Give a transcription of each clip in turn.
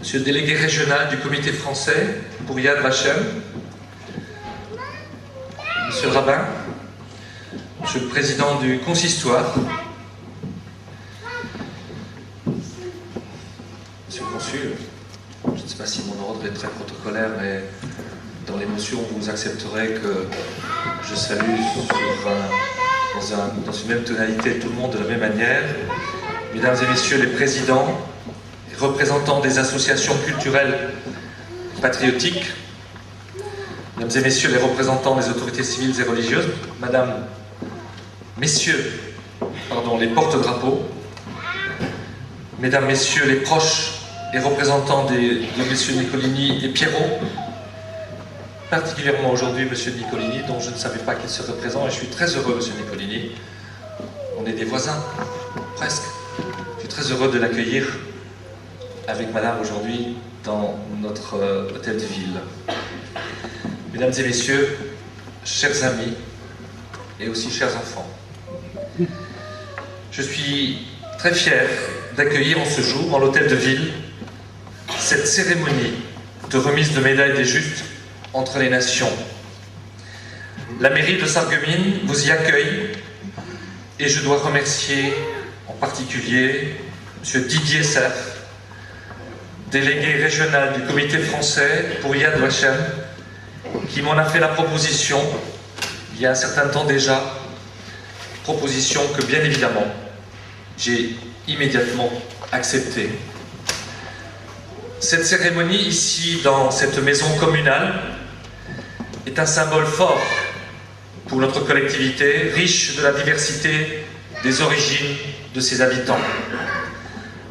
Monsieur le délégué régional du comité français pour Yad Vashem, Monsieur le rabbin, Monsieur le président du consistoire, Monsieur le consul, je ne sais pas si mon ordre est très protocolaire, mais dans l'émotion, vous accepterez que je salue dans une même tonalité tout le monde de la même manière. Mesdames et messieurs les présidents et représentants des associations culturelles et patriotiques, mesdames et messieurs les représentants des autorités civiles et religieuses, messieurs, les porte-drapeaux, mesdames, messieurs les proches et représentants de messieurs Nicolini et Pierrot, particulièrement aujourd'hui monsieur Nicolini, dont je ne savais pas qu'il serait présent, et je suis très heureux, monsieur Nicolini. On est des voisins, presque. Je suis très heureux de l'accueillir avec madame aujourd'hui dans notre hôtel de ville. Mesdames et messieurs, chers amis et aussi chers enfants, je suis très fier d'accueillir en ce jour, en l'hôtel de ville, cette cérémonie de remise de médailles des Justes entre les nations. La mairie de Sarreguemines vous y accueille et je dois remercier en particulier M. Didier Cerf, délégué régional du comité français pour Yad Vashem, qui m'en a fait la proposition il y a un certain temps déjà, proposition que bien évidemment j'ai immédiatement acceptée. Cette cérémonie ici dans cette maison communale est un symbole fort pour notre collectivité, riche de la diversité des origines de ses habitants.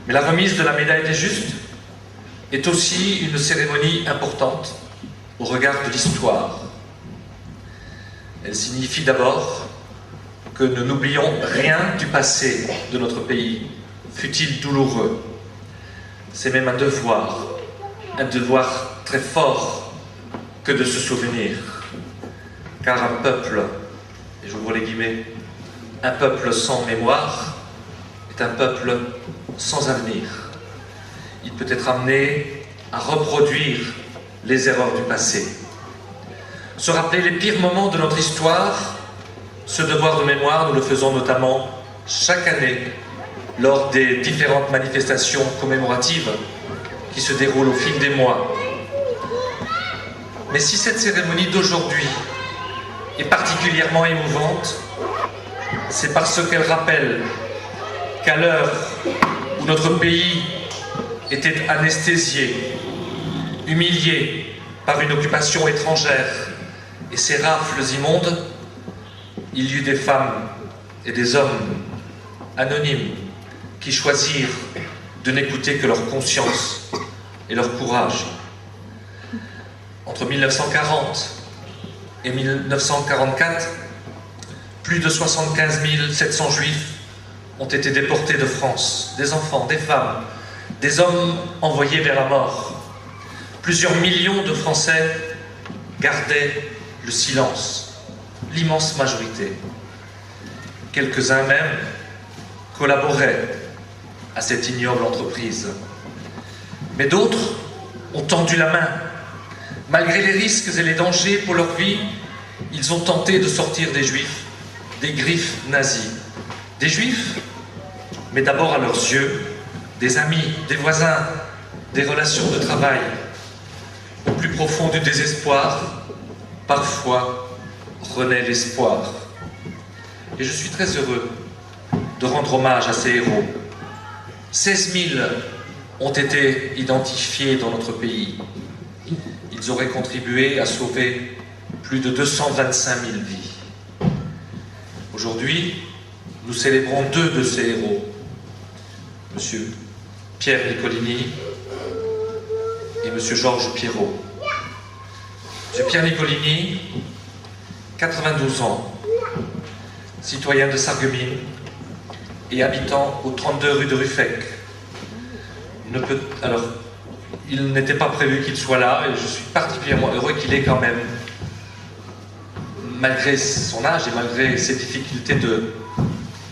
Mais la remise de la médaille des Justes est aussi une cérémonie importante au regard de l'histoire. Elle signifie d'abord que nous n'oublions rien du passé de notre pays, fût-il douloureux. C'est même un devoir très fort que de se souvenir. Car un peuple, et j'ouvre les guillemets, un peuple sans mémoire est un peuple sans avenir. Il peut être amené à reproduire les erreurs du passé. Se rappeler les pires moments de notre histoire, ce devoir de mémoire, nous le faisons notamment chaque année lors des différentes manifestations commémoratives qui se déroulent au fil des mois. Mais si cette cérémonie d'aujourd'hui est particulièrement émouvante, c'est parce qu'elle rappelle qu'à l'heure où notre pays était anesthésié, humilié par une occupation étrangère et ses rafles immondes, il y eut des femmes et des hommes anonymes qui choisirent de n'écouter que leur conscience et leur courage. Entre 1940 et 1944, plus de 75 700 juifs ont été déportés de France, des enfants, des femmes, des hommes envoyés vers la mort. Plusieurs millions de Français gardaient le silence, l'immense majorité. Quelques-uns même collaboraient à cette ignoble entreprise. Mais d'autres ont tendu la main. Malgré les risques et les dangers pour leur vie, ils ont tenté de sortir des Juifs des griffes nazies. Des Juifs, mais d'abord à leurs yeux, des amis, des voisins, des relations de travail. Au plus profond du désespoir, parfois renaît l'espoir. Et je suis très heureux de rendre hommage à ces héros. 16 000 ont été identifiés dans notre pays. Ils auraient contribué à sauver plus de 225 000 vies. Aujourd'hui, nous célébrons deux de ces héros, M. Pierre Nicolini et M. Georges Pierrot. M. Pierre Nicolini, 92 ans, citoyen de Sarreguemines et habitant au 32 rue de Ruffec. Il n'était pas prévu qu'il soit là et je suis particulièrement heureux qu'il ait quand même, malgré son âge et malgré ses difficultés de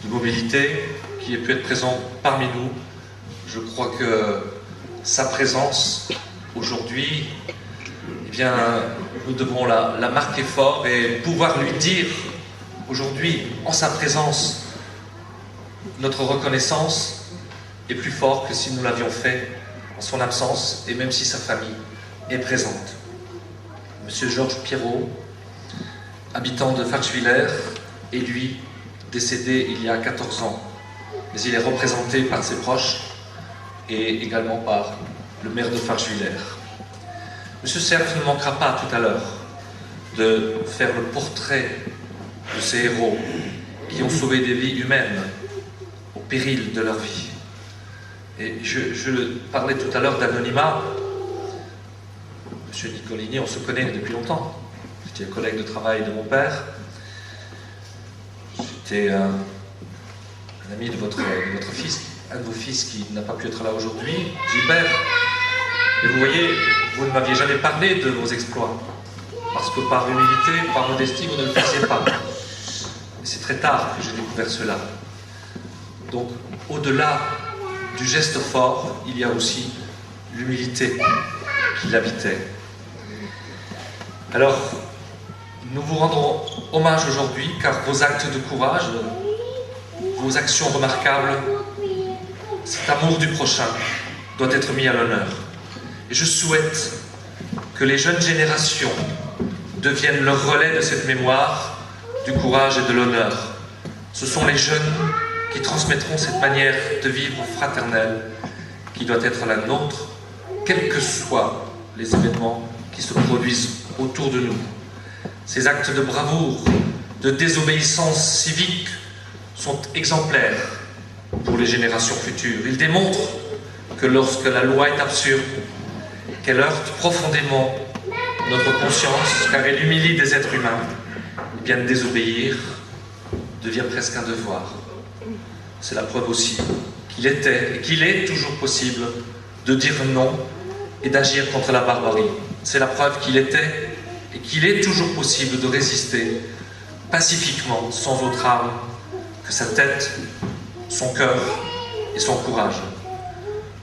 mobilité, qui ait pu être présent parmi nous. Je crois que sa présence aujourd'hui, eh bien, nous devons la marquer fort et pouvoir lui dire aujourd'hui, en sa présence, notre reconnaissance est plus forte que si nous l'avions fait en son absence, et même si sa famille est présente. Monsieur Georges Pierrot, habitant de Fatschwiller, est lui décédé il y a 14 ans, mais il est représenté par ses proches et également par le maire de Fatschwiller. Monsieur Cerf ne manquera pas tout à l'heure de faire le portrait de ces héros qui ont sauvé des vies humaines au péril de leur vie. Et je parlais tout à l'heure d'anonymat. Monsieur Nicolini, on se connaît depuis longtemps. J'étais un collègue de travail de mon père. J'étais un ami de votre fils, un de vos fils qui n'a pas pu être là aujourd'hui, Gilbert. Et vous voyez, vous ne m'aviez jamais parlé de vos exploits. Parce que par humilité, par modestie, vous ne le faisiez pas. Et c'est très tard que j'ai découvert cela. Donc, au-delà du geste fort, il y a aussi l'humilité qui l'habitait. Alors, nous vous rendons hommage aujourd'hui, car vos actes de courage, vos actions remarquables, cet amour du prochain doit être mis à l'honneur. Et je souhaite que les jeunes générations deviennent le relais de cette mémoire, du courage et de l'honneur. Ce sont les jeunes qui transmettront cette manière de vivre fraternelle qui doit être la nôtre, quels que soient les événements qui se produisent autour de nous. Ces actes de bravoure, de désobéissance civique sont exemplaires pour les générations futures. Ils démontrent que lorsque la loi est absurde, qu'elle heurte profondément notre conscience, car elle humilie des êtres humains, et bien désobéir devient presque un devoir. C'est la preuve aussi qu'il était et qu'il est toujours possible de dire non et d'agir contre la barbarie. C'est la preuve qu'il était et qu'il est toujours possible de résister pacifiquement, sans autre arme que sa tête, son cœur et son courage.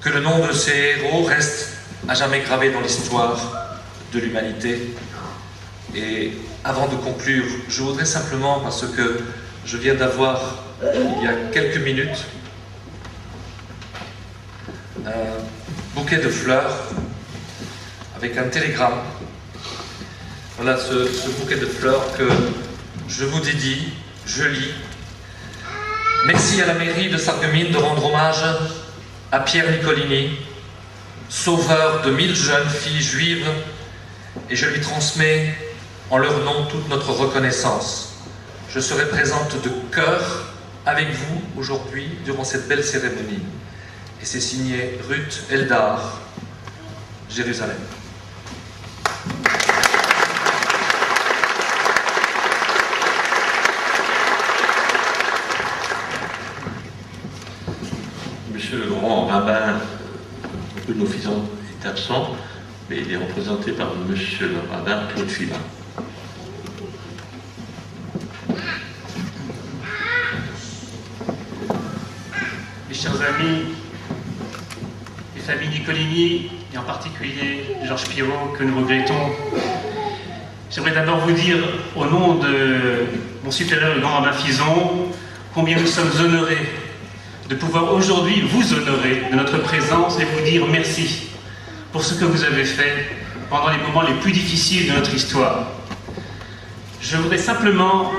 Que le nom de ces héros reste à jamais gravé dans l'histoire de l'humanité. Et avant de conclure, je voudrais simplement, parce que je viens d'avoir il y a quelques minutes un bouquet de fleurs avec un télégramme. Voilà ce bouquet de fleurs que je vous dédie, je lis. Merci à la mairie de Sarreguemines de rendre hommage à Pierre Nicolini, sauveur de 1000 jeunes filles juives, et je lui transmets en leur nom toute notre reconnaissance. Je serai présente de cœur avec vous aujourd'hui durant cette belle cérémonie. Et c'est signé Ruth Eldar, Jérusalem. Monsieur le grand rabbin de l'officiant est absent, mais il est représenté par monsieur le rabbin Claude Filin. Mes chers amis, les familles Nicolini, et en particulier Georges Pierrot, que nous regrettons, j'aimerais d'abord vous dire, au nom de mon supérieur, le grand rabbin Fison, combien nous sommes honorés de pouvoir aujourd'hui vous honorer de notre présence et vous dire merci pour ce que vous avez fait pendant les moments les plus difficiles de notre histoire. Je voudrais simplement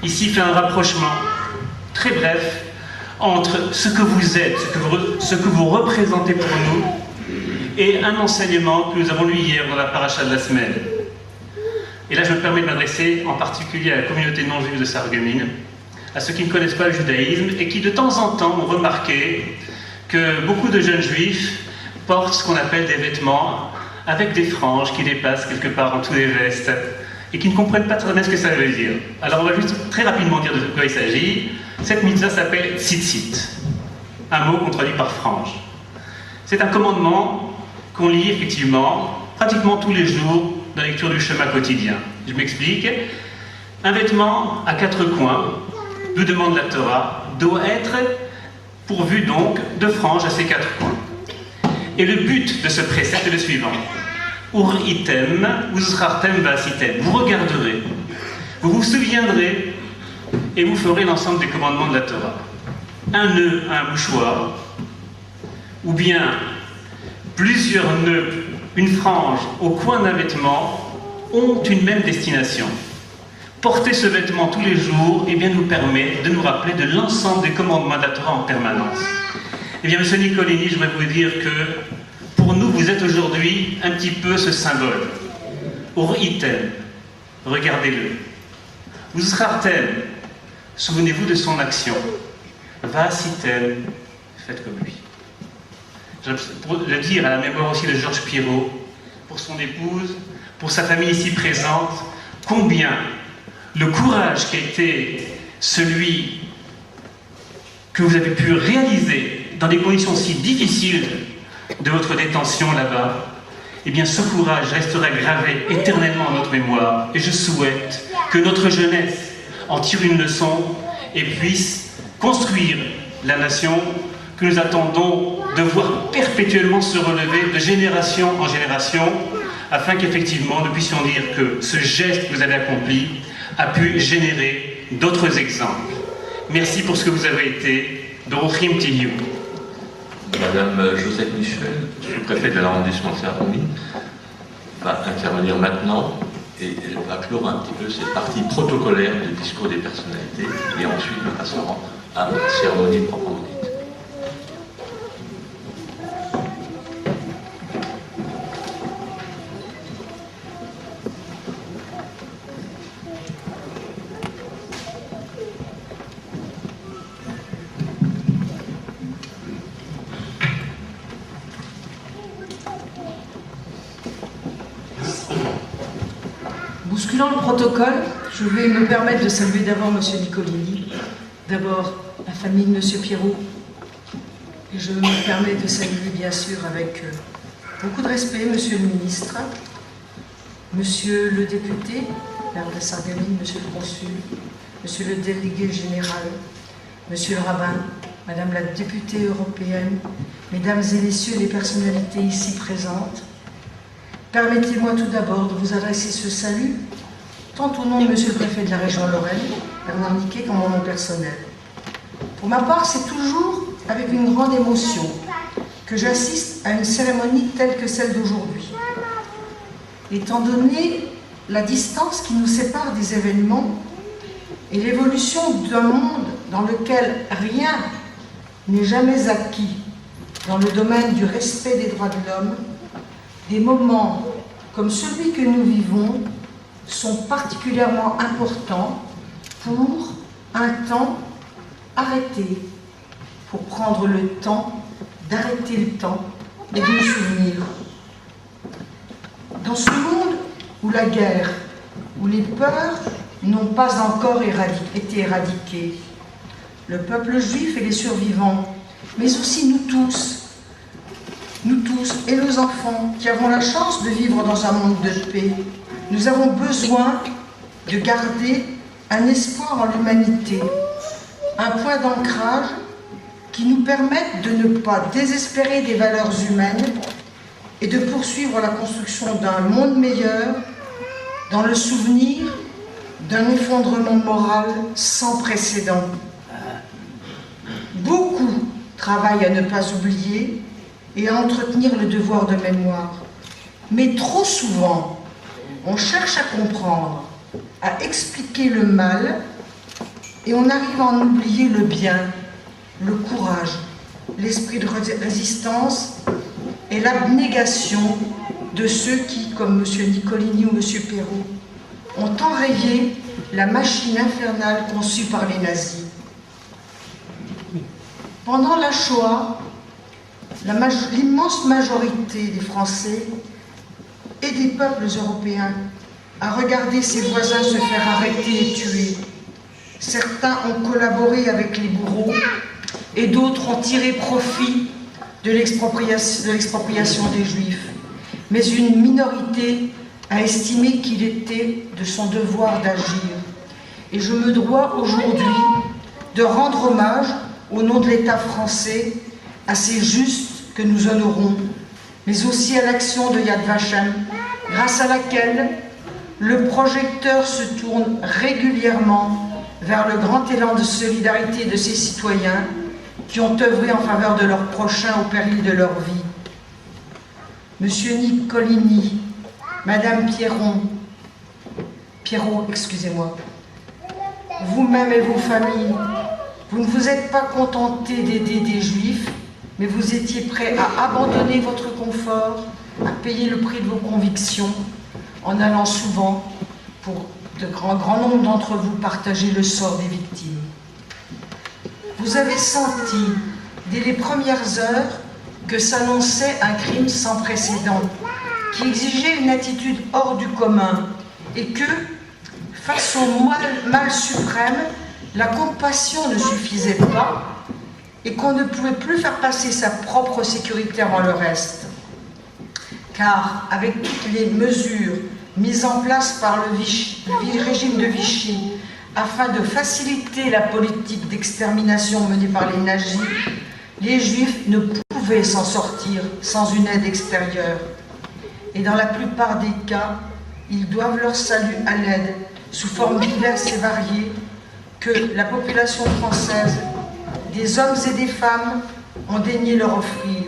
ici faire un rapprochement très bref entre ce que vous êtes, ce que vous représentez pour nous, et un enseignement que nous avons lu hier dans la paracha de la semaine. Et là, je me permets de m'adresser en particulier à la communauté non juive de Sarreguemines, à ceux qui ne connaissent pas le judaïsme et qui de temps en temps ont remarqué que beaucoup de jeunes juifs portent ce qu'on appelle des vêtements avec des franges qui dépassent quelque part en dessous des vestes et qui ne comprennent pas très bien ce que ça veut dire. Alors on va juste très rapidement dire de quoi il s'agit. Cette mitzvah s'appelle tzitzit, un mot qu'on traduit par frange. C'est un commandement qu'on lit effectivement pratiquement tous les jours dans la lecture du chemin quotidien. Je m'explique. Un vêtement à 4 coins, nous demande la Torah, doit être pourvu donc de franges à ces 4 coins. Et le but de ce précepte est le suivant. Ur item, uzrartem vasitem. Vous regarderez, vous vous souviendrez et vous ferez l'ensemble des commandements de la Torah. Un nœud à un mouchoir, ou bien plusieurs nœuds, une frange au coin d'un vêtement, ont une même destination. Porter ce vêtement tous les jours nous permet de nous rappeler de l'ensemble des commandements de la Torah en permanence. Eh bien, M. Nicolini, je voudrais vous dire que pour nous, vous êtes aujourd'hui un petit peu ce symbole. Ur item, regardez-le. Uzrartem, souvenez-vous de son action. Vasitem, faites comme lui. Pour le dire à la mémoire aussi de Georges Pirot, pour son épouse, pour sa famille ici présente, combien le courage qui a été celui que vous avez pu réaliser dans des conditions si difficiles de votre détention là-bas, eh bien ce courage restera gravé éternellement en notre mémoire. Et je souhaite que notre jeunesse en tire une leçon et puisse construire la nation que nous attendons de voir perpétuellement se relever de génération en génération, afin qu'effectivement nous puissions dire que ce geste que vous avez accompli a pu générer d'autres exemples. Merci pour ce que vous avez été. Baruchim Tihiu. Madame Josette Michel, sous-préfète de l'arrondissement de Saint-Romy, va intervenir maintenant et elle va clore un petit peu cette partie protocolaire du discours des personnalités et ensuite nous passerons à la cérémonie proprement dite. Bousculant le protocole, je vais me permettre de saluer d'abord M. Nicolini, d'abord la famille de M. Pirot, et je me permets de saluer bien sûr avec beaucoup de respect M. le ministre, M. le député, maire de Sarreguemines, M. le consul, M. le délégué général, M. le rabbin, Madame la députée européenne, Mesdames et Messieurs les personnalités ici présentes. Permettez-moi tout d'abord de vous adresser ce salut, tant au nom de Monsieur le Préfet de la région Lorraine, Bernard Niquet, qu'en mon nom personnel. Pour ma part, c'est toujours avec une grande émotion que j'assiste à une cérémonie telle que celle d'aujourd'hui. Étant donné la distance qui nous sépare des événements et l'évolution d'un monde dans lequel rien n'est jamais acquis dans le domaine du respect des droits de l'homme, des moments comme celui que nous vivons sont particulièrement importants pour un temps arrêté, pour prendre le temps d'arrêter le temps et de nous souvenir. Dans ce monde où la guerre, où les peurs n'ont pas encore été éradiquées, le peuple juif et les survivants, mais aussi nous tous et nos enfants qui avons la chance de vivre dans un monde de paix, nous avons besoin de garder un espoir en l'humanité, un point d'ancrage qui nous permette de ne pas désespérer des valeurs humaines et de poursuivre la construction d'un monde meilleur dans le souvenir d'un effondrement moral sans précédent. Beaucoup travaillent à ne pas oublier et à entretenir le devoir de mémoire. Mais trop souvent, on cherche à comprendre, à expliquer le mal, et on arrive à en oublier le bien, le courage, l'esprit de résistance et l'abnégation de ceux qui, comme M. Nicolini ou M. Perrault, ont enrayé la machine infernale conçue par les nazis. Pendant la Shoah, l'immense majorité des Français et des peuples européens a regardé ses voisins se faire arrêter et tuer. Certains ont collaboré avec les bourreaux et d'autres ont tiré profit de l'expropriation des Juifs. Mais une minorité a estimé qu'il était de son devoir d'agir. Et je me dois aujourd'hui de rendre hommage, au nom de l'État français, à ces justes que nous honorons mais aussi à l'action de Yad Vashem, grâce à laquelle le projecteur se tourne régulièrement vers le grand élan de solidarité de ces citoyens qui ont œuvré en faveur de leurs prochains au péril de leur vie. Monsieur Nicolini, Madame Pierrot, excusez-moi, vous-même et vos familles, vous ne vous êtes pas contentés d'aider des Juifs, mais vous étiez prêts à abandonner votre confort, à payer le prix de vos convictions, en allant souvent, pour de grand nombre d'entre vous, partager le sort des victimes. Vous avez senti, dès les premières heures, que s'annonçait un crime sans précédent, qui exigeait une attitude hors du commun, et que, face au mal suprême, la compassion ne suffisait pas, et qu'on ne pouvait plus faire passer sa propre sécurité avant le reste. Car, avec toutes les mesures mises en place par le régime de Vichy, afin de faciliter la politique d'extermination menée par les nazis, les Juifs ne pouvaient s'en sortir sans une aide extérieure. Et dans la plupart des cas, ils doivent leur salut à l'aide, sous formes diverses et variées, que la population française, des hommes et des femmes, ont daigné leur offrir.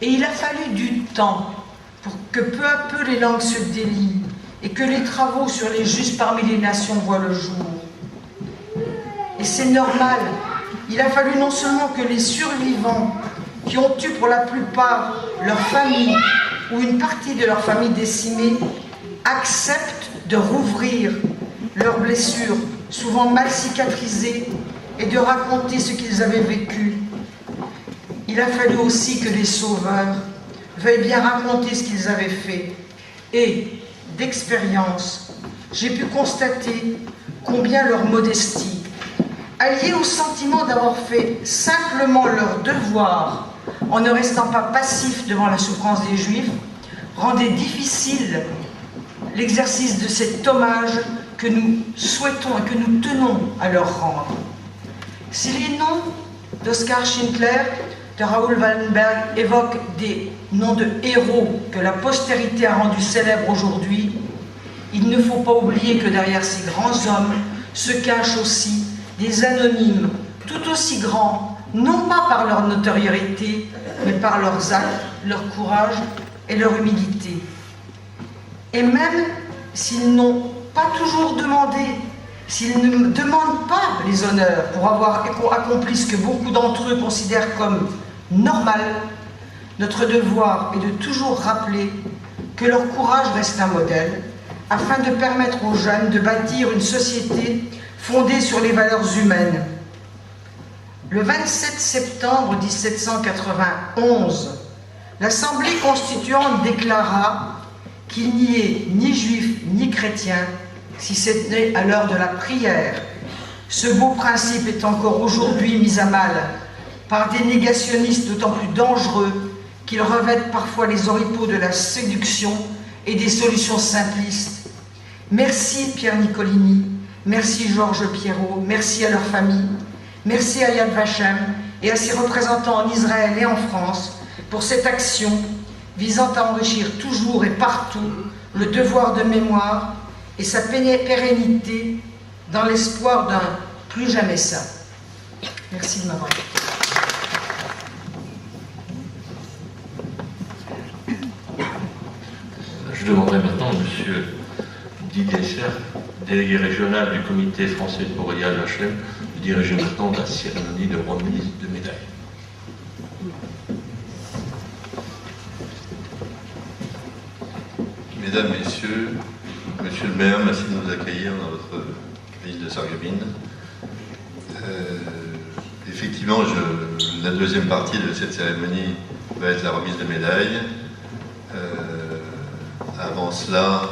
Et il a fallu du temps pour que peu à peu les langues se délient et que les travaux sur les justes parmi les nations voient le jour. Et c'est normal, il a fallu non seulement que les survivants, qui ont eu pour la plupart leur famille ou une partie de leur famille décimée, acceptent de rouvrir leurs blessures, souvent mal cicatrisées, et de raconter ce qu'ils avaient vécu. Il a fallu aussi que les sauveurs veuillent bien raconter ce qu'ils avaient fait. Et, d'expérience, j'ai pu constater combien leur modestie, alliée au sentiment d'avoir fait simplement leur devoir, en ne restant pas passifs devant la souffrance des Juifs, rendait difficile l'exercice de cet hommage que nous souhaitons et que nous tenons à leur rendre. Si les noms d'Oskar Schindler, de Raoul Wallenberg évoquent des noms de héros que la postérité a rendus célèbres aujourd'hui, il ne faut pas oublier que derrière ces grands hommes se cachent aussi des anonymes tout aussi grands, non pas par leur notoriété, mais par leurs actes, leur courage et leur humilité. Et même s'ils n'ont pas toujours demandé, s'ils ne demandent pas les honneurs pour avoir accompli ce que beaucoup d'entre eux considèrent comme normal, notre devoir est de toujours rappeler que leur courage reste un modèle, afin de permettre aux jeunes de bâtir une société fondée sur les valeurs humaines. Le 27 septembre 1791, l'Assemblée constituante déclara qu'il n'y ait ni juifs ni chrétiens, si c'était à l'heure de la prière. Ce beau principe est encore aujourd'hui mis à mal par des négationnistes d'autant plus dangereux qu'ils revêtent parfois les oripeaux de la séduction et des solutions simplistes. Merci Pierre Nicolini, merci Georges Pierrot, merci à leur famille, merci à Yad Vashem et à ses représentants en Israël et en France pour cette action visant à enrichir toujours et partout le devoir de mémoire et sa pérennité dans l'espoir d'un plus jamais ça. Merci de m'avoir écouté. Je demanderai maintenant à M. Didier Serre, délégué régional du comité français pour Yad Vashem, de diriger maintenant la cérémonie de remise de médailles. Mesdames, Messieurs, Monsieur le maire, merci de nous accueillir dans votre ville de Sarreguemines. Effectivement, la deuxième partie de cette cérémonie va être la remise de médailles. Avant cela,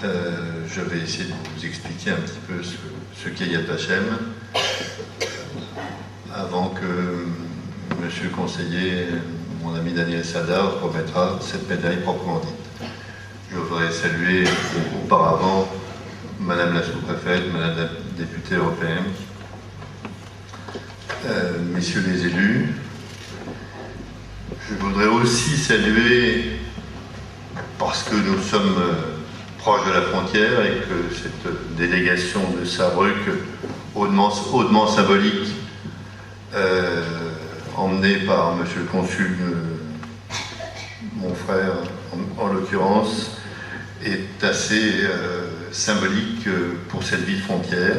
je vais essayer de vous expliquer un petit peu ce qu'est Yad Vashem, avant que Monsieur le conseiller, mon ami Daniel Sadar, remettra cette médaille proprement dite. Je voudrais saluer auparavant Madame la sous-préfète, Madame la députée européenne, Messieurs les élus. Je voudrais aussi saluer, parce que nous sommes proches de la frontière et que cette délégation de Saarbrück, hautement symbolique, emmenée par monsieur le consul, mon frère en l'occurrence, est assez symbolique pour cette ville frontière.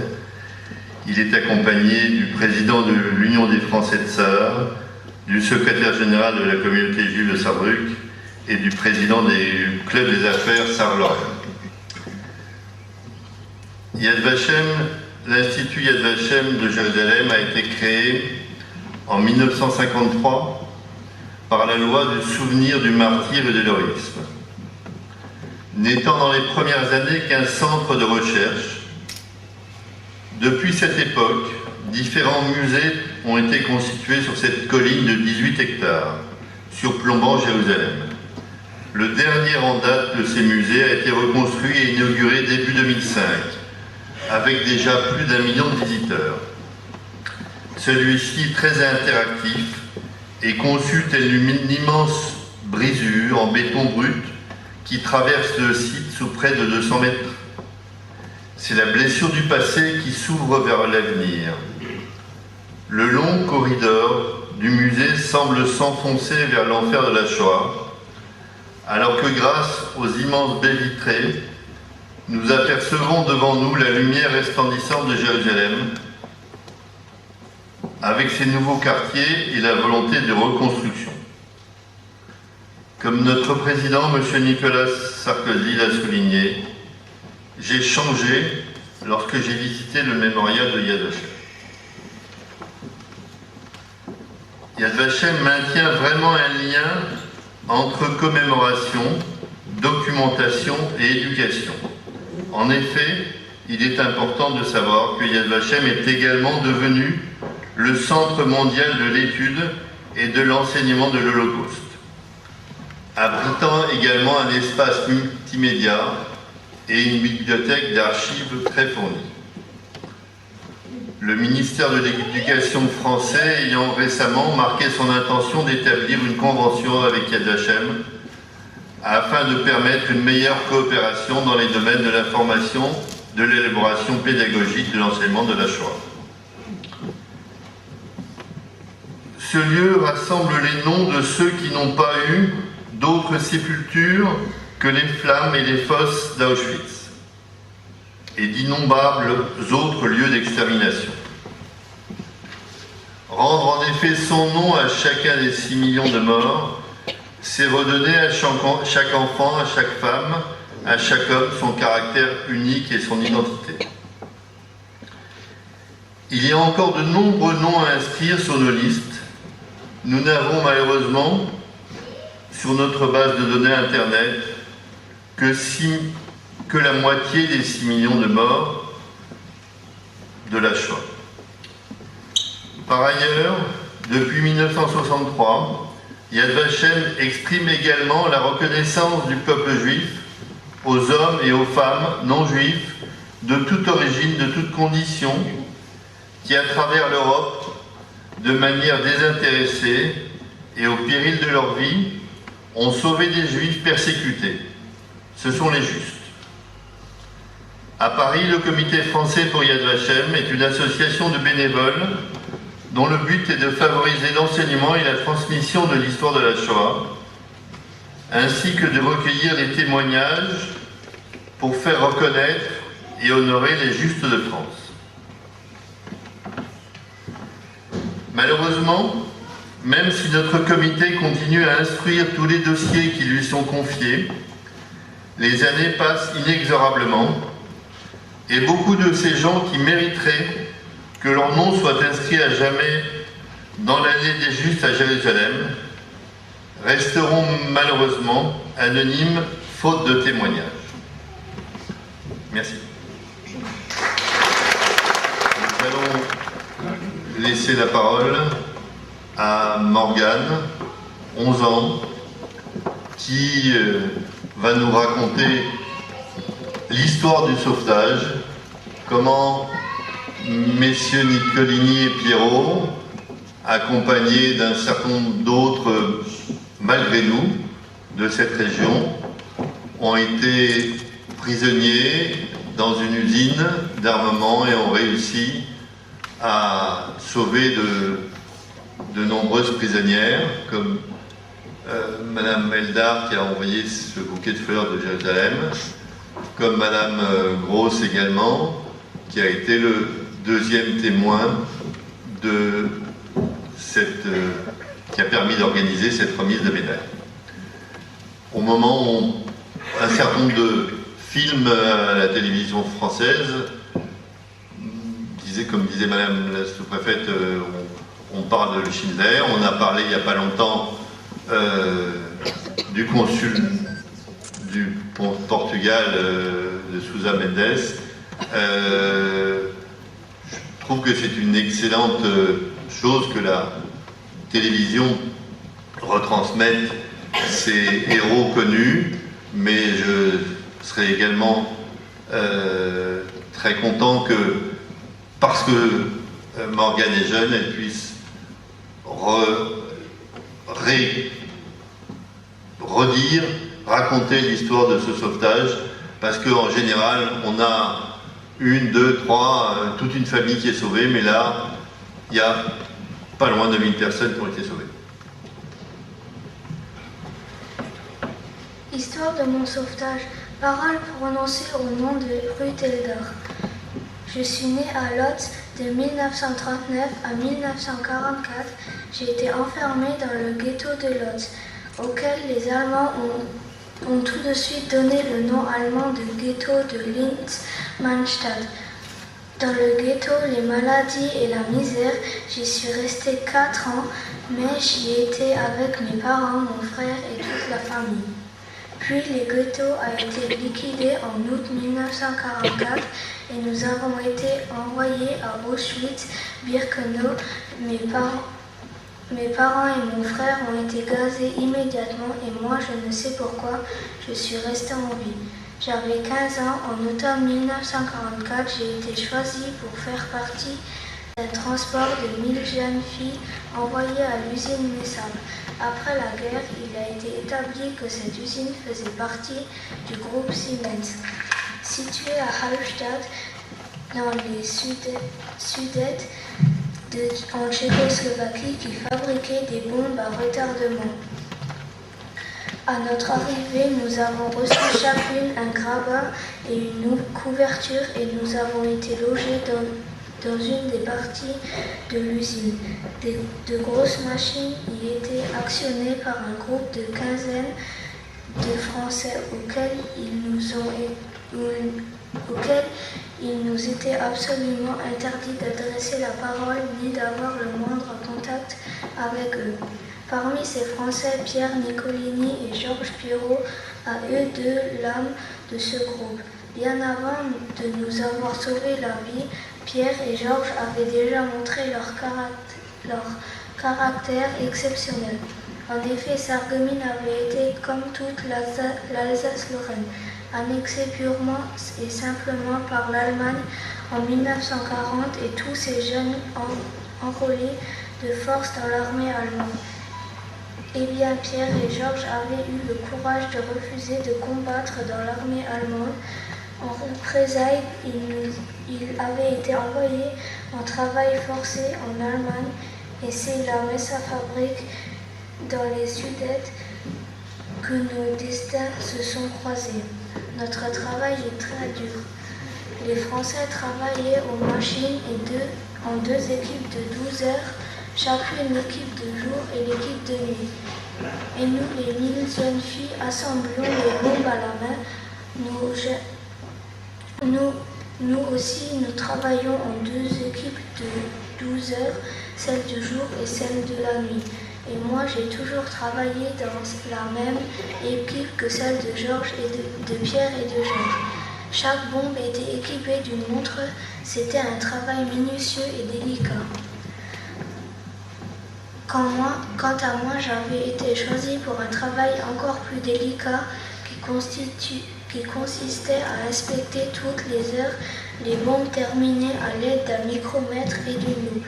Il est accompagné du président de l'Union des Français de Sarre, du secrétaire général de la communauté juive de Saarbrück et du président du club des affaires Sarre-Lorraine. Yad Vashem, l'Institut Yad Vashem de Jérusalem a été créé en 1953 par la loi du souvenir du martyr et de l'héroïsme. N'étant dans les premières années qu'un centre de recherche, depuis cette époque, différents musées ont été constitués sur cette colline de 18 hectares, surplombant Jérusalem. Le dernier en date de ces musées a été reconstruit et inauguré début 2005, avec déjà plus d'1 million de visiteurs. Celui-ci, très interactif, est conçu tel une immense brisure en béton brut qui traverse le site sous près de 200 mètres. C'est la blessure du passé qui s'ouvre vers l'avenir. Le long corridor du musée semble s'enfoncer vers l'enfer de la Shoah, alors que grâce aux immenses baies vitrées, nous apercevons devant nous la lumière resplendissante de Jérusalem, avec ses nouveaux quartiers et la volonté de reconstruction. Comme notre président, M. Nicolas Sarkozy, l'a souligné, j'ai changé lorsque j'ai visité le mémorial de Yad Vashem. Yad Vashem maintient vraiment un lien entre commémoration, documentation et éducation. En effet, il est important de savoir que Yad Vashem est également devenu le centre mondial de l'étude et de l'enseignement de l'Holocauste, abritant également un espace multimédia et une bibliothèque d'archives très fournie. Le ministère de l'Éducation français ayant récemment marqué son intention d'établir une convention avec Yad Vashem afin de permettre une meilleure coopération dans les domaines de l'information, de l'élaboration pédagogique de l'enseignement de la Shoah. Ce lieu rassemble les noms de ceux qui n'ont pas eu d'autres sépultures que les flammes et les fosses d'Auschwitz et d'innombrables autres lieux d'extermination. Rendre en effet son nom à chacun des 6 millions de morts, c'est redonner à chaque enfant, à chaque femme, à chaque homme son caractère unique et son identité. Il y a encore de nombreux noms à inscrire sur nos listes. Nous n'avons malheureusement, sur notre base de données Internet, que la moitié des 6 millions de morts de la Shoah. Par ailleurs, depuis 1963, Yad Vashem exprime également la reconnaissance du peuple juif aux hommes et aux femmes non juifs de toute origine, de toute condition, qui à travers l'Europe, de manière désintéressée et au péril de leur vie, ont sauvé des juifs persécutés. Ce sont les justes. À Paris, le Comité français pour Yad Vashem est une association de bénévoles dont le but est de favoriser l'enseignement et la transmission de l'histoire de la Shoah, ainsi que de recueillir les témoignages pour faire reconnaître et honorer les justes de France. Malheureusement, même si notre comité continue à instruire tous les dossiers qui lui sont confiés, les années passent inexorablement et beaucoup de ces gens qui mériteraient que leur nom soit inscrit à jamais dans l'année des justes à Jérusalem resteront malheureusement anonymes faute de témoignages. Merci. Nous allons laisser la parole à Morgane, 11 ans, qui va nous raconter l'histoire du sauvetage, comment messieurs Nicolini et Pierrot, accompagnés d'un certain nombre d'autres malgré nous, de cette région, ont été prisonniers dans une usine d'armement et ont réussi à sauver de nombreuses prisonnières, comme Madame Eldar qui a envoyé ce bouquet de fleurs de Jérusalem, comme Madame Gross également, qui a été le deuxième témoin de qui a permis d'organiser cette remise de médailles. Au moment où un certain nombre de films à la télévision française, comme disait Madame la sous-préfète, on parle de Schindler, on a parlé il n'y a pas longtemps du consul du Portugal, de Sousa Mendes. Je trouve que c'est une excellente chose que la télévision retransmette ces héros connus, mais je serais également très content que, parce que Morgane est jeune, elle puisse redire, raconter l'histoire de ce sauvetage, parce qu'en général, on a 1, 2, 3, toute une famille qui est sauvée, mais là, il y a pas loin de 1000 personnes qui ont été sauvées. Histoire de mon sauvetage. Paroles prononcées au nom de Ruth Eldar. Je suis née à Lodz de 1939 à 1944. J'ai été enfermée dans le ghetto de Lodz, auquel les Allemands ont tout de suite donné le nom allemand de ghetto de Linz-Mannstadt. Dans le ghetto, les maladies et la misère, j'y suis restée 4 ans, mais j'y étais avec mes parents, mon frère et toute la famille. Puis le ghetto a été liquidé en août 1944 et nous avons été envoyés à Auschwitz-Birkenau. Mes parents et mon frère ont été gazés immédiatement et moi, je ne sais pourquoi, je suis restée en vie. J'avais 15 ans. En automne 1944, j'ai été choisie pour faire partie d'un transport de 1000 jeunes filles envoyées à l'usine Messal. Après la guerre, il a été établi que cette usine faisait partie du groupe Siemens. Située à Hallstatt, dans les Sudètes en Tchécoslovaquie, qui fabriquait des bombes à retardement. À notre arrivée, nous avons reçu chacune un grabat et une couverture et nous avons été logés dans une des parties de l'usine. De grosses machines y étaient actionnées par un groupe de quinzaine de Français auxquels il nous était absolument interdit d'adresser la parole ni d'avoir le moindre contact avec eux. Parmi ces Français, Pierre Nicolini et Georges Pirot, à eux deux l'âme de ce groupe. Bien avant de nous avoir sauvé la vie, Pierre et Georges avaient déjà montré leur caractère exceptionnel. En effet, Sarreguemines avait été, comme toute l'Alsace-Lorraine, annexée purement et simplement par l'Allemagne en 1940 et tous ces jeunes enrôlés de force dans l'armée allemande. Eh bien, Pierre et Georges avaient eu le courage de refuser de combattre dans l'armée allemande. En représailles, ils avaient été envoyés en travail forcé en Allemagne et c'est la Messa-Fabrik dans les Sudètes que nos destins se sont croisés. Notre travail est très dur. Les Français travaillaient aux machines en deux équipes de 12 heures, chacune l'équipe de jour et l'équipe de nuit. Et nous, les 1000 jeunes filles, assemblions les bombes à la main. Nous aussi, nous travaillons en deux équipes de 12 heures, celle du jour et celle de la nuit. Et moi, j'ai toujours travaillé dans la même équipe que celle de Georges et de Pierre et de Georges. Chaque bombe était équipée d'une montre. C'était un travail minutieux et délicat. Quant à moi, j'avais été choisie pour un travail encore plus délicat qui consistait à inspecter toutes les heures les bombes terminées à l'aide d'un micromètre et d'une loupe.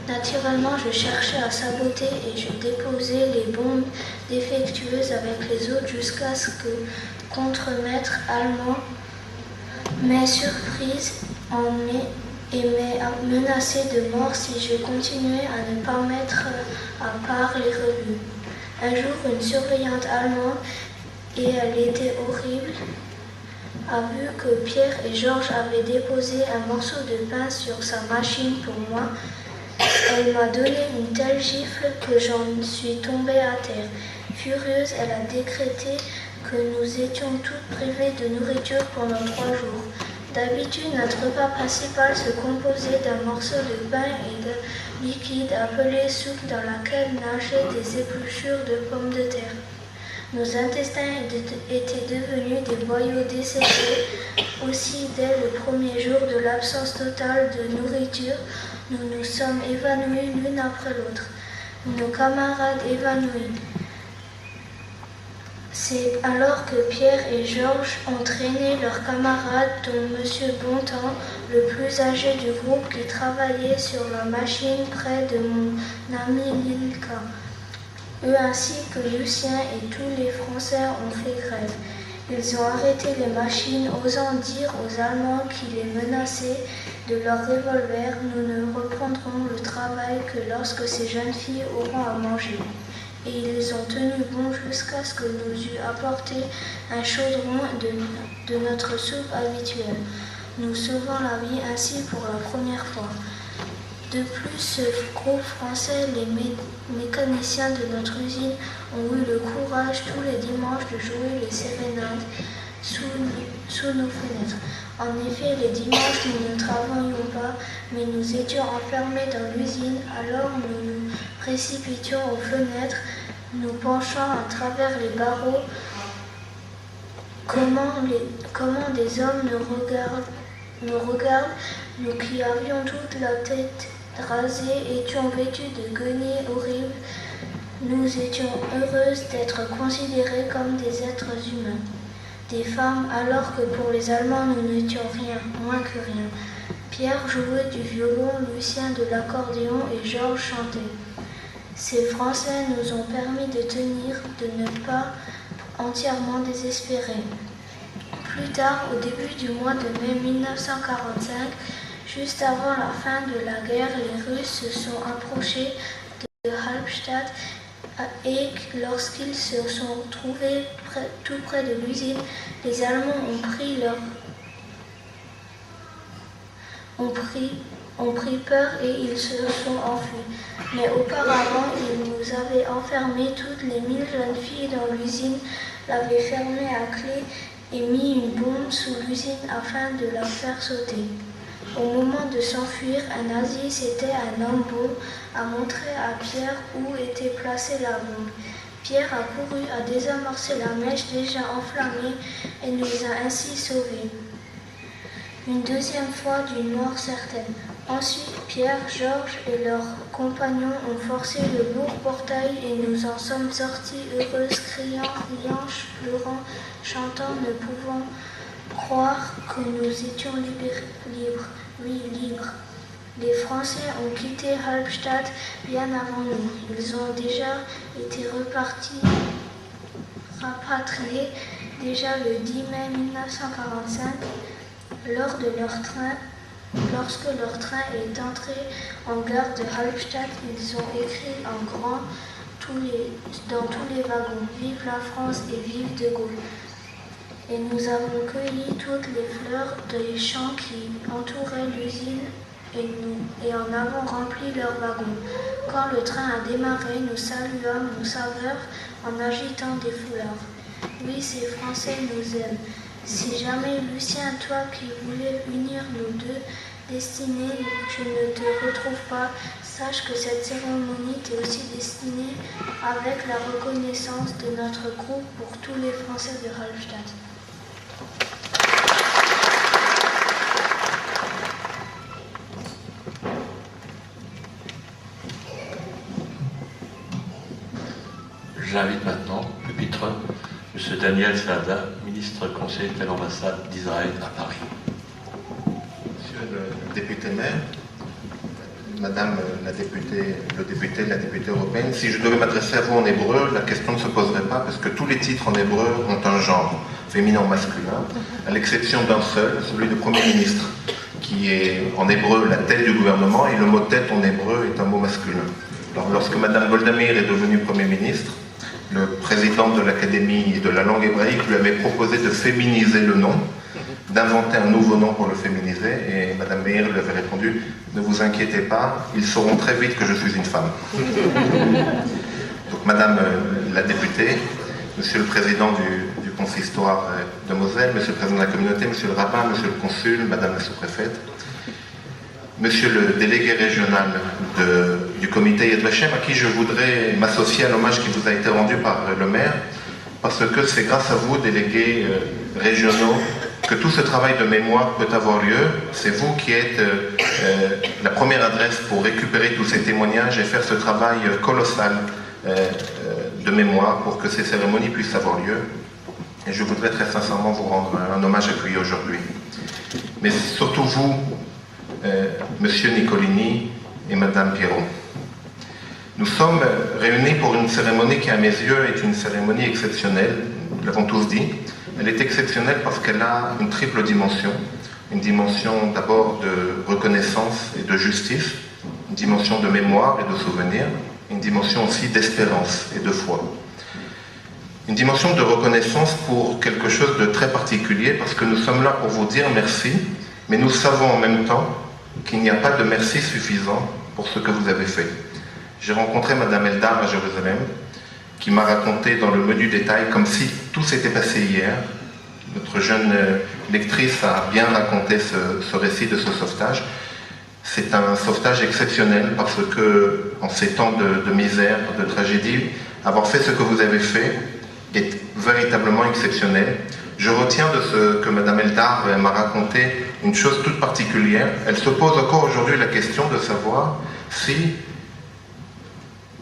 Naturellement, je cherchais à saboter et je déposais les bombes défectueuses avec les autres jusqu'à ce que contre-maître allemand m'ait surprise et m'ait menacé de mort si je continuais à ne pas mettre à part les revues. Un jour, une surveillante allemande, et elle était horrible, a vu que Pierre et Georges avaient déposé un morceau de pain sur sa machine pour moi. Elle m'a donné une telle gifle que j'en suis tombée à terre. Furieuse, elle a décrété que nous étions toutes privées de nourriture pendant 3 jours. D'habitude, notre repas principal se composait d'un morceau de pain et d'un liquide appelé soupe dans laquelle nageaient des épluchures de pommes de terre. Nos intestins étaient devenus des boyaux desséchés. Aussi, dès le premier jour de l'absence totale de nourriture, nous nous sommes évanouis l'une après l'autre. Nos camarades évanouis. C'est alors que Pierre et Georges ont traîné leurs camarades, dont M. Bontemps, le plus âgé du groupe, qui travaillait sur la machine près de mon ami Lilka. Eux ainsi que Lucien et tous les Français ont fait grève. Ils ont arrêté les machines, osant dire aux Allemands qui les menaçaient de leurs revolvers: nous ne reprendrons le travail que lorsque ces jeunes filles auront à manger. Et ils ont tenu bon jusqu'à ce que nous eût apporté un chaudron de notre soupe habituelle, nous sauvant la vie ainsi pour la première fois. De plus, ce groupe français, les mécaniciens de notre usine, ont eu le courage tous les dimanches de jouer les sérénades sous nos fenêtres. En effet, les dimanches, nous ne travaillions pas, mais nous étions enfermés dans l'usine, alors nous nous précipitions aux fenêtres, nous penchant à travers les barreaux. Comment des hommes nous regardent, nous qui avions toute la tête rasée, étions vêtus de guenilles horribles, nous étions heureuses d'être considérées comme des êtres humains. Des femmes, alors que pour les Allemands nous n'étions rien, moins que rien. Pierre jouait du violon, Lucien de l'accordéon et Georges chantait. Ces Français nous ont permis de tenir, de ne pas entièrement désespérer. Plus tard, au début du mois de mai 1945, juste avant la fin de la guerre, les Russes se sont approchés de Halberstadt et lorsqu'ils se sont trouvés tout près de l'usine, les Allemands ont pris peur et ils se sont enfuis. Mais auparavant, ils nous avaient enfermés, toutes les 1000 jeunes filles dans l'usine, l'avaient fermée à clé et mis une bombe sous l'usine afin de la faire sauter. Au moment de s'enfuir, un nazi, c'était un homme bon, a montré à Pierre où était placée la bombe. Pierre a couru à désamorcer la mèche déjà enflammée et nous a ainsi sauvés. Une deuxième fois d'une mort certaine. Ensuite, Pierre, Georges et leurs compagnons ont forcé le lourd portail et nous en sommes sortis heureuses, criant, riant, pleurant, chantant, ne pouvant croire que nous étions libres. Oui, libres. Les Français ont quitté Halberstadt bien avant nous. Ils ont déjà été rapatriés déjà le 10 mai 1945 lorsque leur train est entré en gare de Halberstadt. Ils ont écrit en grand dans tous les wagons: Vive la France et vive de Gaulle. Et nous avons cueilli toutes les fleurs des champs qui entouraient l'usine et en avons rempli leurs wagons. Quand le train a démarré, nous saluâmes nos saveurs en agitant des foulards. Oui, ces Français nous aiment. Si jamais, Lucien, toi qui voulais unir nos deux destinées, je ne te retrouve pas, sache que cette cérémonie t'est aussi destinée avec la reconnaissance de notre groupe pour tous les Français de Halberstadt. J'invite maintenant, pupitre, M. Daniel Sada, ministre conseiller de l'ambassade d'Israël à Paris. Monsieur le député maire, Madame la députée européenne, si je devais m'adresser à vous en hébreu, la question ne se poserait pas parce que tous les titres en hébreu ont un genre, féminin ou masculin, à l'exception d'un seul, celui de Premier ministre, qui est en hébreu la tête du gouvernement, et le mot tête en hébreu est un mot masculin. Alors, lorsque Madame Golda Meir est devenue Premier ministre, le président de l'Académie de la langue hébraïque lui avait proposé de féminiser le nom, d'inventer un nouveau nom pour le féminiser, et Madame Meir lui avait répondu « Ne vous inquiétez pas, ils sauront très vite que je suis une femme. » Donc Madame la députée, Monsieur le président du consistoire de Moselle, Monsieur le président de la communauté, Monsieur le rabbin, Monsieur le consul, Madame la sous-préfète, Monsieur le délégué régional du comité Yad Vashem, à qui je voudrais m'associer à l'hommage qui vous a été rendu par le maire, parce que c'est grâce à vous, délégués régionaux, que tout ce travail de mémoire peut avoir lieu. C'est vous qui êtes la première adresse pour récupérer tous ces témoignages et faire ce travail colossal de mémoire pour que ces cérémonies puissent avoir lieu. Et je voudrais très sincèrement vous rendre un hommage appuyé aujourd'hui. Mais surtout vous, Monsieur Nicolini et Madame Pierrot. Nous sommes réunis pour une cérémonie qui, à mes yeux, est une cérémonie exceptionnelle. Nous l'avons tous dit. Elle est exceptionnelle parce qu'elle a une triple dimension. Une dimension d'abord de reconnaissance et de justice, une dimension de mémoire et de souvenir, une dimension aussi d'espérance et de foi. Une dimension de reconnaissance pour quelque chose de très particulier, parce que nous sommes là pour vous dire merci, mais nous savons en même temps qu'il n'y a pas de merci suffisant pour ce que vous avez fait. J'ai rencontré Madame Eldar à Jérusalem, qui m'a raconté dans le menu détail, comme si tout s'était passé hier. Notre jeune lectrice a bien raconté ce récit de ce sauvetage. C'est un sauvetage exceptionnel parce que, en ces temps de misère, de tragédie, avoir fait ce que vous avez fait est véritablement exceptionnel. Je retiens de ce que Madame Eldar m'a raconté une chose toute particulière. Elle se pose encore aujourd'hui la question de savoir si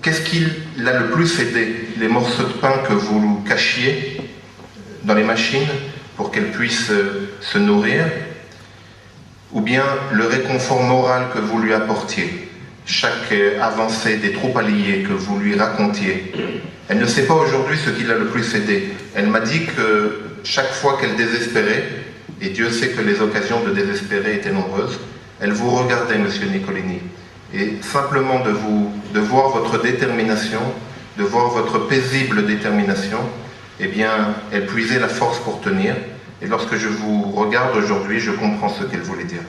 qu'est-ce qui l'a le plus aidé? Les morceaux de pain que vous cachiez dans les machines pour qu'elles puissent se nourrir, ou bien le réconfort moral que vous lui apportiez, chaque avancée des troupes alliées que vous lui racontiez. Elle ne sait pas aujourd'hui ce qui l'a le plus aidé. Elle m'a dit que chaque fois qu'elle désespérait, et Dieu sait que les occasions de désespérer étaient nombreuses, elle vous regardait, Monsieur Nicolini. Et simplement de voir votre détermination, de voir votre paisible détermination, eh bien, elle puisait la force pour tenir. Et lorsque je vous regarde aujourd'hui, je comprends ce qu'elle voulait dire.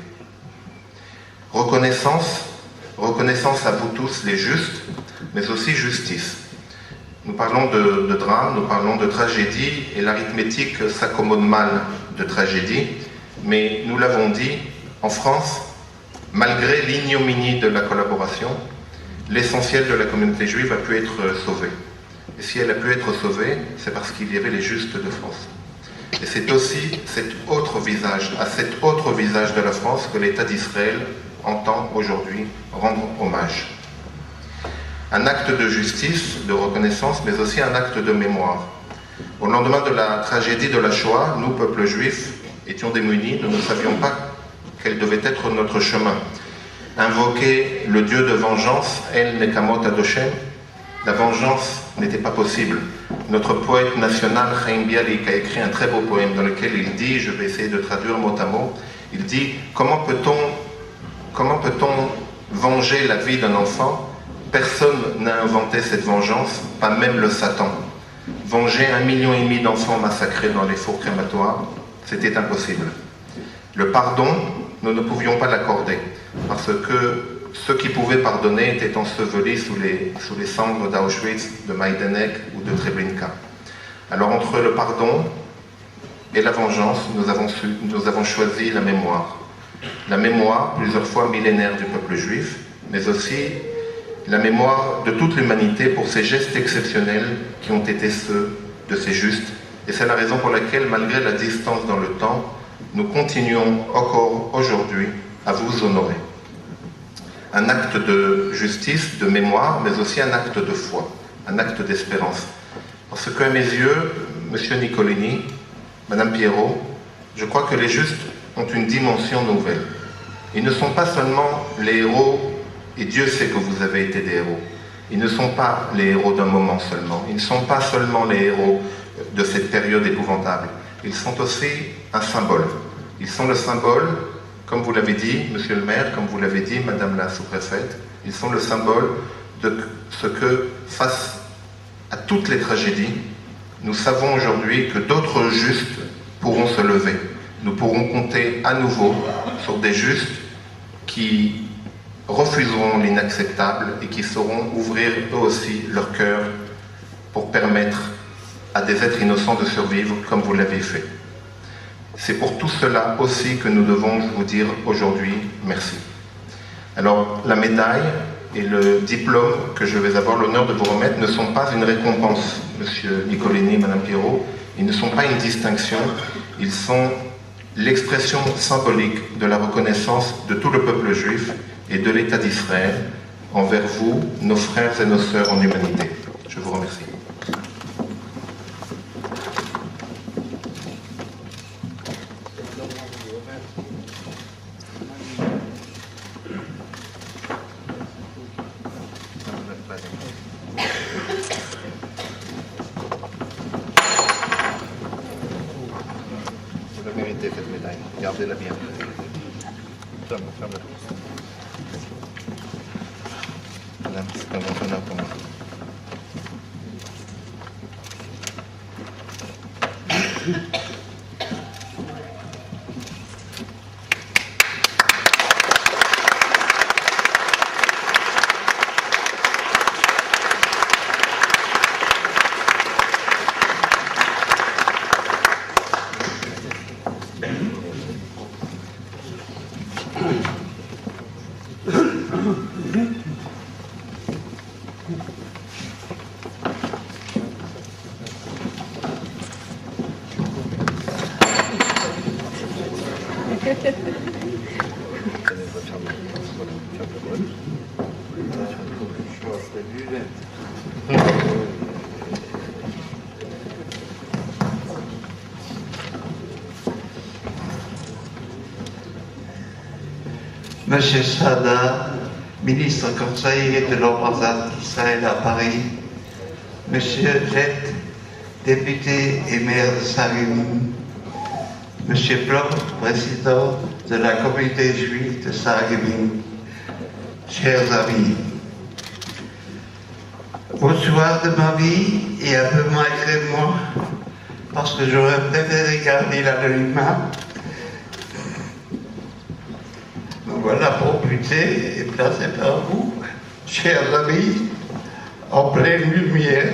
Reconnaissance à vous tous les justes, mais aussi justice. Nous parlons de drame, nous parlons de tragédie, et l'arithmétique s'accommode mal de tragédie, mais nous l'avons dit, en France, malgré l'ignominie de la collaboration, l'essentiel de la communauté juive a pu être sauvé. Et si elle a pu être sauvée, c'est parce qu'il y avait les justes de France. Et c'est aussi à cet autre visage de la France que l'État d'Israël entend aujourd'hui rendre hommage. Un acte de justice, de reconnaissance, mais aussi un acte de mémoire. Au lendemain de la tragédie de la Shoah, nous, peuple juif, étions démunis, nous ne savions pas quel devait être notre chemin. Invoquer le Dieu de vengeance, El Nekamot Adoshem, la vengeance n'était pas possible. Notre poète national, Chaim Bialik, a écrit un très beau poème dans lequel il dit, je vais essayer de traduire mot à mot, il dit « Comment peut-on venger la vie d'un enfant? Personne n'a inventé cette vengeance, pas même le Satan. Venger 1,5 million d'enfants massacrés dans les fours crématoires, c'était impossible. Le pardon, nous ne pouvions pas l'accorder, parce que ceux qui pouvaient pardonner étaient ensevelis sous les cendres d'Auschwitz, de Majdanek ou de Treblinka. Alors entre le pardon et la vengeance, nous avons choisi la mémoire. La mémoire, plusieurs fois millénaire du peuple juif, mais aussi la mémoire de toute l'humanité pour ces gestes exceptionnels qui ont été ceux de ces justes. Et c'est la raison pour laquelle, malgré la distance dans le temps, nous continuons encore aujourd'hui à vous honorer. Un acte de justice, de mémoire, mais aussi un acte de foi, un acte d'espérance. Parce qu'à mes yeux, Monsieur Nicolini, Madame Pierrot, je crois que les justes ont une dimension nouvelle. Ils ne sont pas seulement les héros Et Dieu sait que vous avez été des héros. Ils ne sont pas les héros d'un moment seulement. Ils ne sont pas seulement les héros de cette période épouvantable. Ils sont aussi un symbole. Ils sont le symbole, comme vous l'avez dit, monsieur le maire, comme vous l'avez dit, madame la sous-préfète, ils sont le symbole de ce que, face à toutes les tragédies, nous savons aujourd'hui que d'autres justes pourront se lever. Nous pourrons compter à nouveau sur des justes qui refuseront l'inacceptable et qui sauront ouvrir eux aussi leur cœur pour permettre à des êtres innocents de survivre comme vous l'avez fait. C'est pour tout cela aussi que nous devons vous dire aujourd'hui merci. Alors la médaille et le diplôme que je vais avoir l'honneur de vous remettre ne sont pas une récompense, monsieur Nicolini, madame Pierrot, ils ne sont pas une distinction, ils sont l'expression symbolique de la reconnaissance de tout le peuple juif et de l'État d'Israël envers vous, nos frères et nos sœurs en humanité. Je vous remercie. Vous la méritez cette médaille, gardez-la bien. Ferme-la. Madame, c'est un grand honneur pour moi. Monsieur Sada, ministre conseiller de l'ambassade d'Israël à Paris, Monsieur Jett, député et maire de Sarreguemines, Monsieur Bloch, président de la communauté juive de Sarreguemines, chers amis, au soir de ma vie, et un peu malgré moi, parce que j'aurais préféré garder l'anonymat, voilà propulsé et placé par vous, chers amis, en pleine lumière,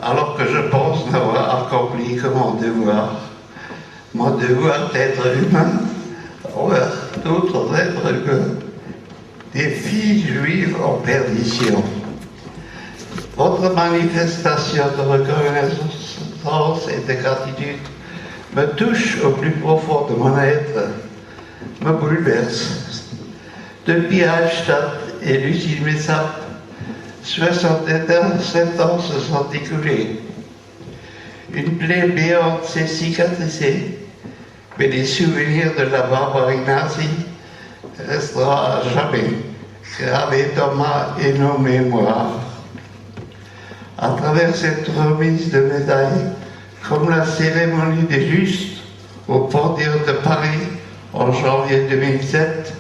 alors que je pense n'avoir accompli que mon devoir d'être humain, envers d'autres êtres humains, des filles juives en perdition. Votre manifestation de reconnaissance et de gratitude me touche au plus profond de mon être, me bouleverse. Depuis Hallstatt et Lucie Messap, 67 ans se sont écoulés. Une plaie béante s'est cicatrisée, mais les souvenirs de la barbarie nazie resteront à jamais gravés dans et nos mémoires. À travers cette remise de médailles, comme la cérémonie des justes au Panthéon de Paris en janvier 2007,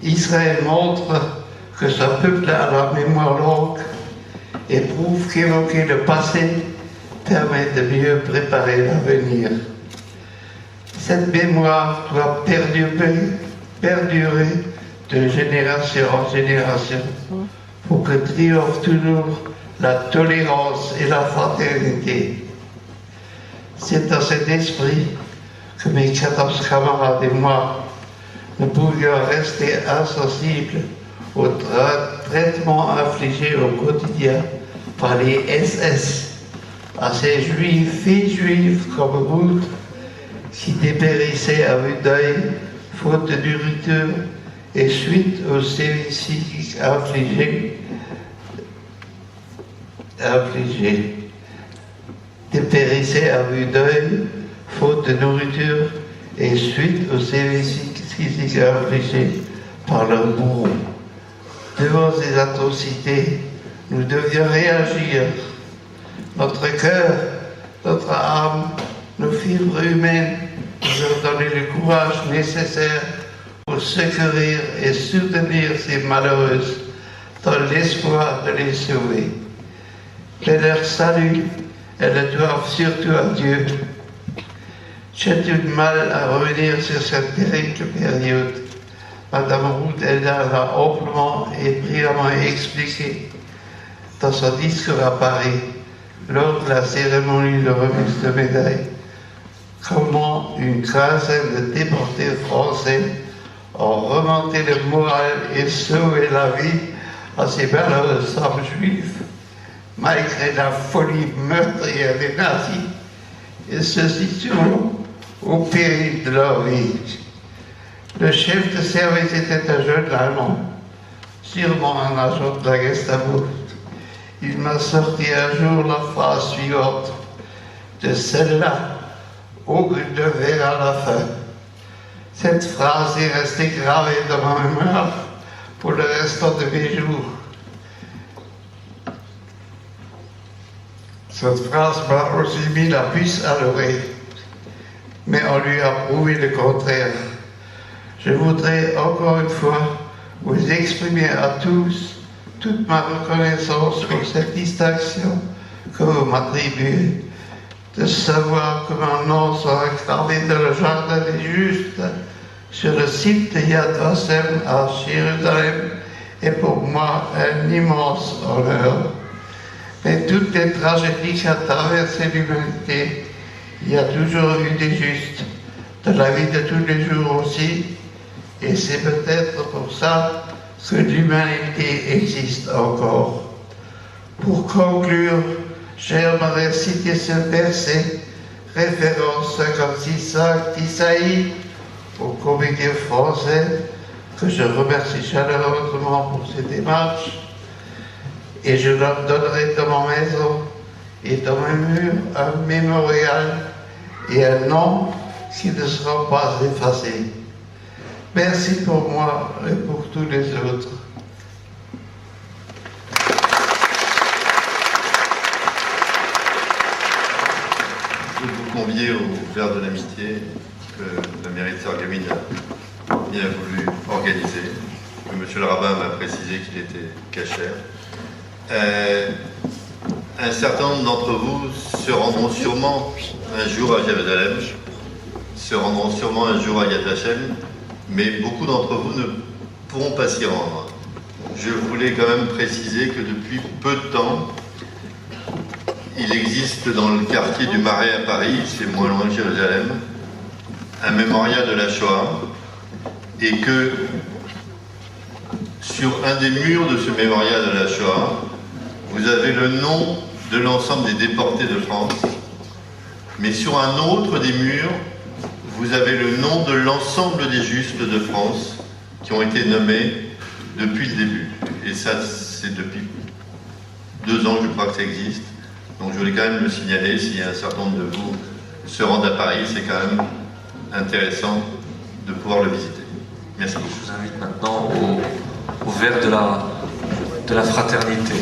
Israël montre que son peuple a la mémoire longue et prouve qu'évoquer le passé permet de mieux préparer l'avenir. Cette mémoire doit perdurer de génération en génération pour que triomphe toujours la tolérance et la fraternité. C'est dans cet esprit que mes 14 camarades et moi ne pouvions rester insensibles au traitement infligé au quotidien par les SS à ces juifs, filles juives comme vous, qui dépérissaient à vue d'œil, faute de nourriture et suite aux sévices infligés. Dépérissaient à vue d'œil, faute de nourriture et suite aux sévices infligés par leurs bourreaux. Devant ces atrocités, nous devions réagir. Notre cœur, notre âme, nos fibres humaines nous ont donné le courage nécessaire pour secourir et soutenir ces malheureuses dans l'espoir de les sauver. Mais leur salut, elles le doivent surtout à Dieu. J'ai du mal à revenir sur cette terrible période. Madame Ruth Eldar l'a amplement et brillamment expliqué dans son discours à Paris, lors de la cérémonie de remise de médailles, comment une quinzaine de déportés français ont remonté le moral et sauvé la vie à ces malheureuses femmes juives, malgré la folie meurtrière des nazis, et ceci souvent au péril de leur vie. Le chef de service était un jeune Allemand, sûrement un agent de la Gestapo. Il m'a sorti un jour la phrase suivante: de celle-là, aucune ne verra la fin. Cette phrase est restée gravée dans ma mémoire pour le restant de mes jours. Cette phrase m'a aussi mis la puce à l'oreille, mais on lui a prouvé le contraire. Je voudrais encore une fois vous exprimer à tous toute ma reconnaissance pour cette distinction que vous m'attribuez, de savoir que mon nom sera gravé dans le jardin des justes sur le site de Yad Vashem à Jérusalem est pour moi un immense honneur. Mais toutes les tragédies qui ont traversé l'humanité, il y a toujours eu des justes, de la vie de tous les jours aussi, et c'est peut-être pour ça que l'humanité existe encore. Pour conclure, j'aimerais citer ce verset, référence 56.5 d'Isaïe, au Comité français, que je remercie chaleureusement pour ces démarches, et je leur donnerai dans ma maison et dans mes murs un mémorial et un nom qui ne sera pas effacé. Merci pour moi et pour tous les autres. Je vais vous convier au verre de l'amitié que la mairie de Sarreguemines a bien voulu organiser, que monsieur le rabbin m'a précisé qu'il était cachère. Un certain nombre d'entre vous se rendront sûrement un jour à Jérusalem, se rendront sûrement un jour à Yad Vashem, mais beaucoup d'entre vous ne pourront pas s'y rendre. Je voulais quand même préciser que depuis peu de temps, il existe dans le quartier du Marais à Paris, c'est moins loin de Jérusalem, un mémorial de la Shoah, et que sur un des murs de ce mémorial de la Shoah, vous avez le nom de l'ensemble des déportés de France, mais sur un autre des murs, vous avez le nom de l'ensemble des justes de France qui ont été nommés depuis le début. Et ça, c'est depuis 2 ans, je crois que ça existe. Donc je voulais quand même le signaler, s'il y a un certain nombre de vous se rendent à Paris, c'est quand même intéressant de pouvoir le visiter. Merci beaucoup. Je vous invite maintenant au verre de la fraternité.